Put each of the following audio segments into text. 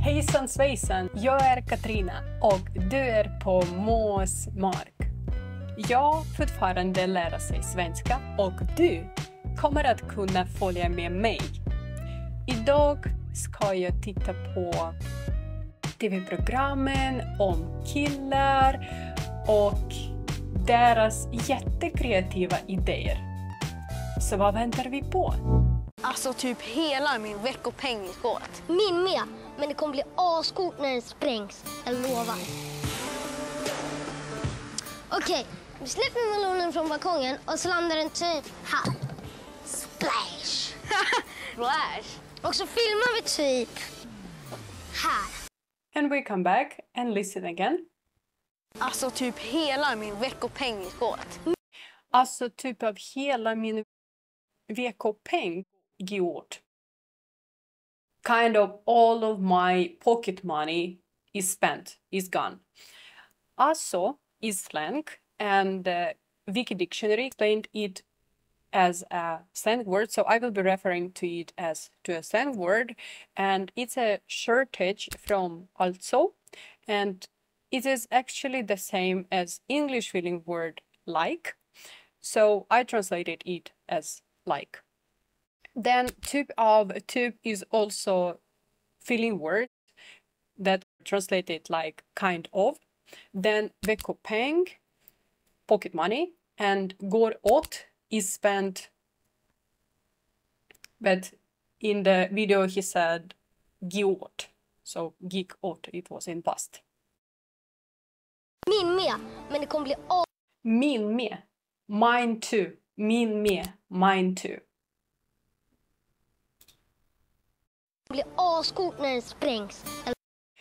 Hejsan svejsan, jag är Katrina och du är på Mås mark. Jag fortfarande lära sig svenska och du kommer att kunna följa med mig. Idag ska jag titta på tv-programmen om killar och deras jättekreativa idéer. Så vad väntar vi på? Alltså typ hela min veckopeng i skåret. Min med, men det kommer bli ascoolt när den sprängs. Jag lovar. Okej, vi släpper melonen från balkongen och så landar den typ här. Splash! Splash! Och så filmar vi typ här. And we come back and listen again. Alltså typ hela min veckopeng i skåret. Alltså typ av hela min veckopeng gjort. Kind of all of my pocket money is spent, is gone. Alltså is slang, and Wiki Dictionary explained it as a slang word, so I will be referring to it as to a slang word, and it's a shortage from also, and it is actually the same as English feeling word like, so I translated it as like. Then typ is also feeling word that translated like kind of. Then veckopeng, pocket money, and går åt is spent. But in the video he said gick, so gick åt, it was in past. Min med, men det kommer bli Min med, mine too, min med, mine too. bli ascoolt när den sprängs.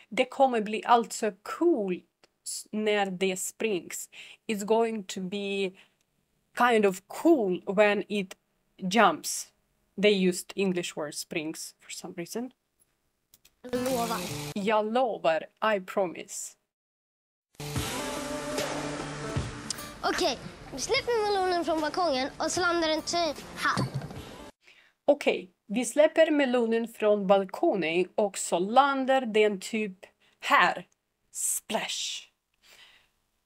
Det kommer bli alltså coolt när det springs. It's going to be kind of cool when it jumps. They used English word springs for some reason. Jag lovar. Jag lovar, I promise. Okej, vi släpper melonen från balkongen och så landar den typ här. Okej, vi släpper melonen från balkongen och så landar den typ här. Splash.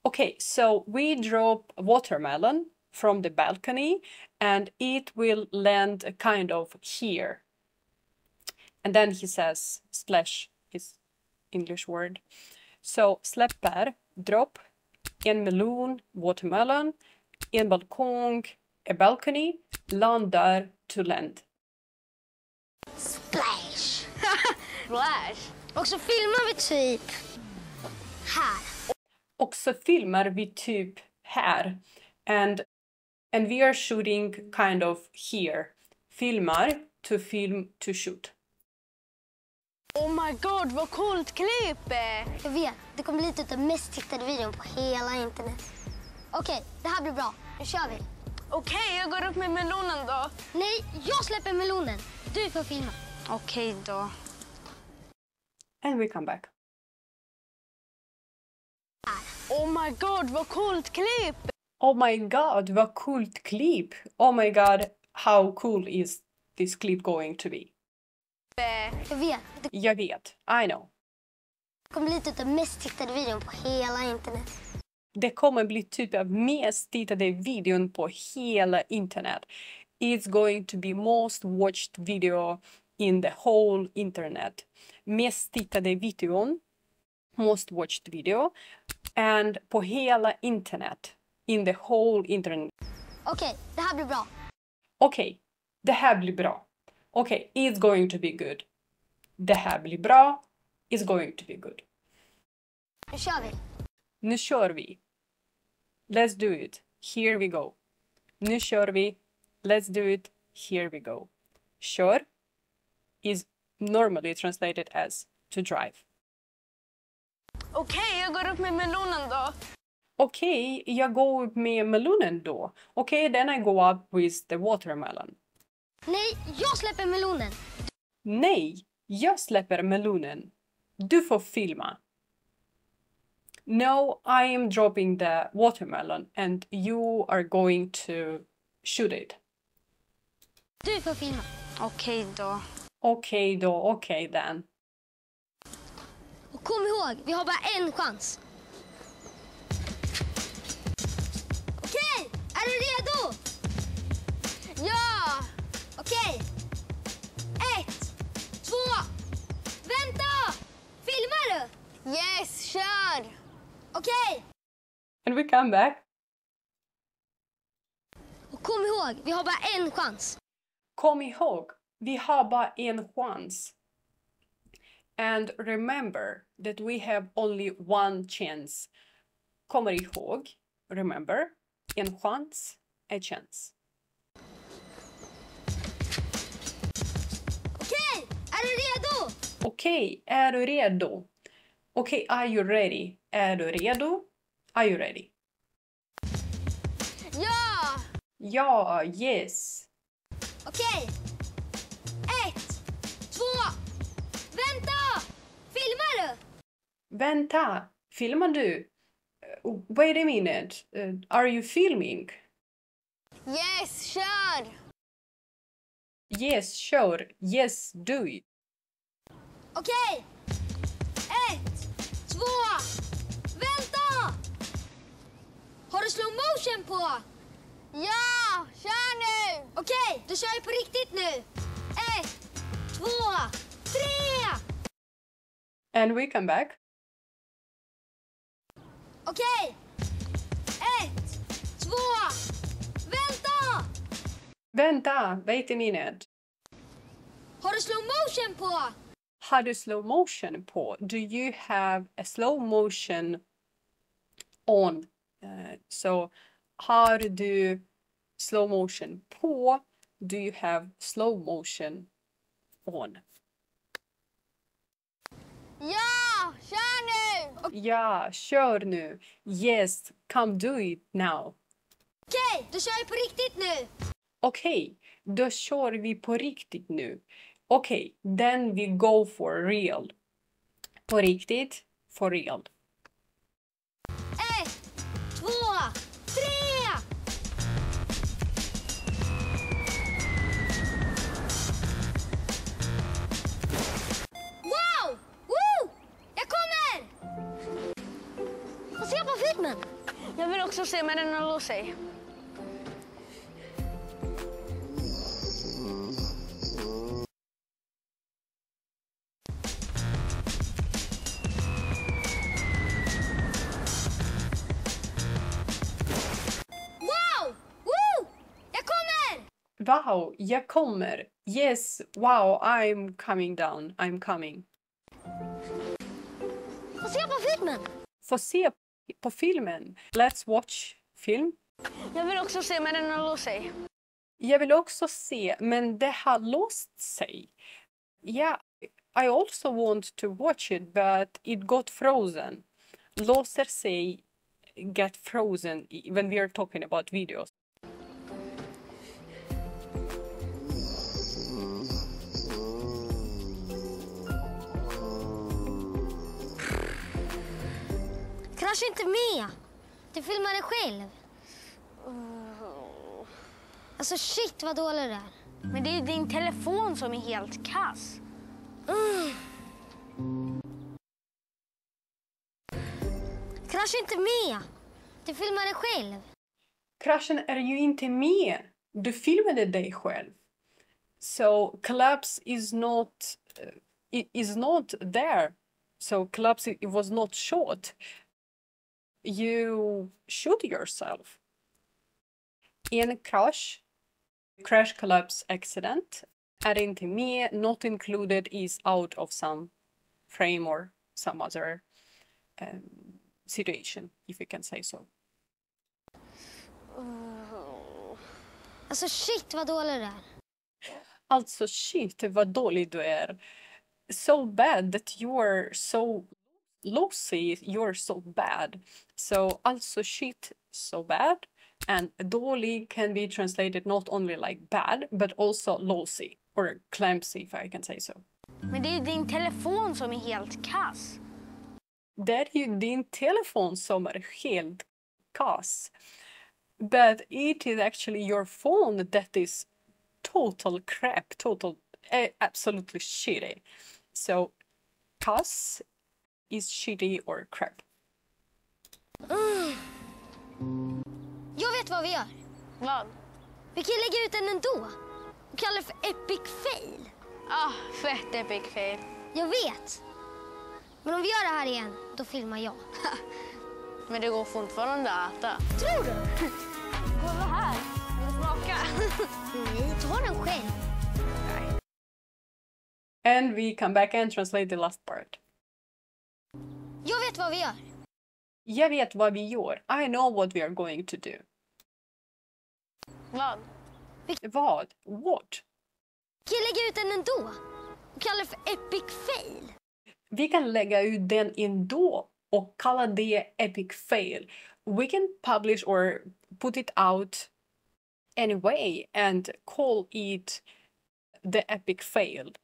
Okay, so we drop watermelon from the balcony and it will land kind of here. And then he says splash is English word. So släpper, drop, en melon, watermelon, en balkong, a balcony, landar, to land. Splash! Splash! Och så filmar vi typ här. Och så filmar vi typ här. And we are shooting kind of here. Filmar, to film, to shoot. Oh my god, vad coolt klipp! Jag vet, det kommer bli typ den mest tittade videon på hela internet. Okej, det här blir bra. Nu kör vi. Okej, jag går upp med melonen då. Nej, jag släpper melonen. Du får filma. Okej då. And we come back. Oh my god, vad coolt klipp! Oh my god, vad coolt klipp! Oh my god, how cool is this clip going to be? Jag vet, det Jag vet, I know. kommer bli typ den mest tittade videon på hela internet. Det kommer bli typ av mest tittade videon på hela internet. It's going to be most watched video in the whole internet. Mest tittade videon, most watched video, and på hela internet, in the whole internet. Okej, det här blir bra. Okej, det här blir bra. Okej, it's going to be good. Det här blir bra. It's going to be good. Nu kör vi. Nu kör vi. Let's do it. Here we go. Nu kör vi. Let's do it. Here we go. Kör is normally translated as to drive. Okej, jag går upp med melonen då. Okej, jag går upp med melonen då. Okej, then I go up with the watermelon. Nej, jag släpper melonen. Nej, jag släpper melonen. Du får filma. No, I am dropping the watermelon and you are going to shoot it. Du får filma. Okej då. Okej då, okej then. Och kom ihåg, vi har bara en chans. Okej, är du redo? Ja! Okej. 1, 2, vänta! Filmar du? Yes, kör! Okej. And we come back. Och kom ihåg, vi har bara en chans. Kom ihåg, vi har bara en chans. And remember that we have only one chance. Kommer ihåg, remember, en chans, a chance. Okej, är du redo? Okej, är du redo? Okej, are you ready? Är du redo? Are you ready? Ja! Ja, yes. Okej. 1, 2, vänta! Filmar du? Vänta, filmar du? Wait a minute, are you filming? Yes, kör! Yes, sure. Yes, do it. Okej. 1, 2, vänta! Har du slow motion på? Ja! Kör nu! Okej, då kör vi på riktigt nu. 1, 2, 3! And we come back. Okej. 1, 2, vänta! Vänta, wait a minute. Har du slow motion på? Har du slow motion på? Do you have a slow motion on? So, har du slow motion på? Do you have slow motion on? Ja! Kör nu! Ja, kör nu. Yes, come do it now. Okej, då kör vi på riktigt nu. Okej, då kör vi på riktigt nu. Okej, then we go for real. På riktigt, for real. 1, 2, 3! Wow! Woo! Jag kommer! Få se på filmen. Jag vill också se med den håller sig. Wow! Woo! Jag kommer! Wow, jag kommer. Yes, wow, I'm coming down. I'm coming. Få se på filmen. Få se på filmen. Let's watch film. Jag vill också se med den håller sig. Jag vill också se, men det har låst sig. Yeah, I also want to watch it, but it got frozen. Låser sig, get frozen when we are talking about videos. Krascha inte med. Du filmar dig själv. Alltså shit vad dålig det är. Men det är ju din telefon som är helt kass. Krascha inte med. Du filmar dig själv. Kraschen är ju inte med. Du filmade dig själv. So collapse is not there. So collapse it was not shot. You shoot yourself. En crash collapse accident är inte med, not included is out of some frame or some other situation, if you can say so. Alltså shit vad dålig det är. Alltså shit vad dålig du är. So bad that you are so lousy, you're so bad. So alltså shit, so bad. And dålig can be translated not only like bad, but also lousy or clumsy, if I can say so. Men det är ju din telefon som är helt kass. Det är ju din telefon som är helt kass. But it is actually your phone that is total crap, absolutely shitty. So, kass is shitty or crap. Jag vet vad vi gör. Vad? Vi kan lägga ut den ändå. Och kalla det för epic fail. Fett epic fail. Jag vet. Men om vi gör det här igen, då filmar jag. Men det går fortfarande att äta. Tror du? Kolla här. Jag smakar. Nej, ta den själv. And we come back and translate the last part. Jag vet vad vi gör. Jag vet vad vi gör. I know what we are going to do. Vad? Vad? What? Vi kan lägga ut den ändå. Och kalla det för epic fail. Vi kan lägga ut den ändå och kalla det epic fail. We can publish or put it out anyway and call it the epic fail.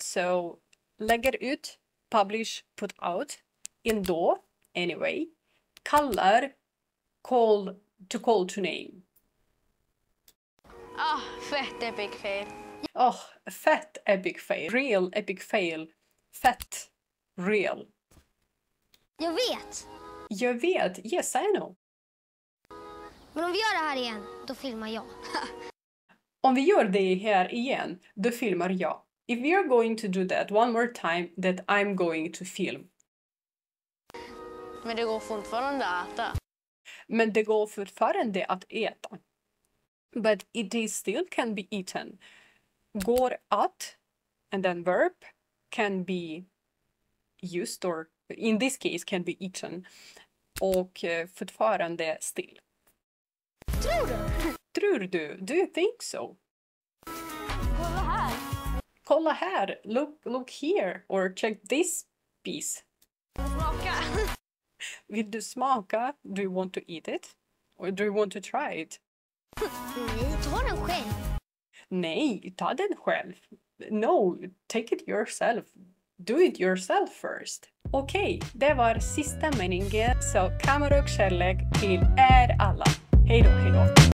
So, lägger ut, publish, put out, ändå, anyway, kallar, call to name. Fett epic fail. Oh, fett epic fail. Real epic fail. Fett. Real. Jag vet. Jag vet. Yes, I know. Men om vi gör det här igen, då filmar jag. Om vi gör det här igen, då filmar jag. If we are going to do that one more time, that I'm going to film. Men det går fortfarande att äta. Men det går fortfarande att äta. But it is still can be eaten. Går att, and then verb, can be used or in this case can be eaten. Och fortfarande still. Tror du? Tror du? Do you think so? Kolla här. Kolla här. Look here. Or check this piece. Smaka. Vill du smaka? Do you want to eat it? Or do you want to try it? Nej, ta den själv. Nej, ta den själv. No, take it yourself. Do it yourself first. Okej, det var sista meningen. Så kameror och kärlek till er alla. Hej då, hej då.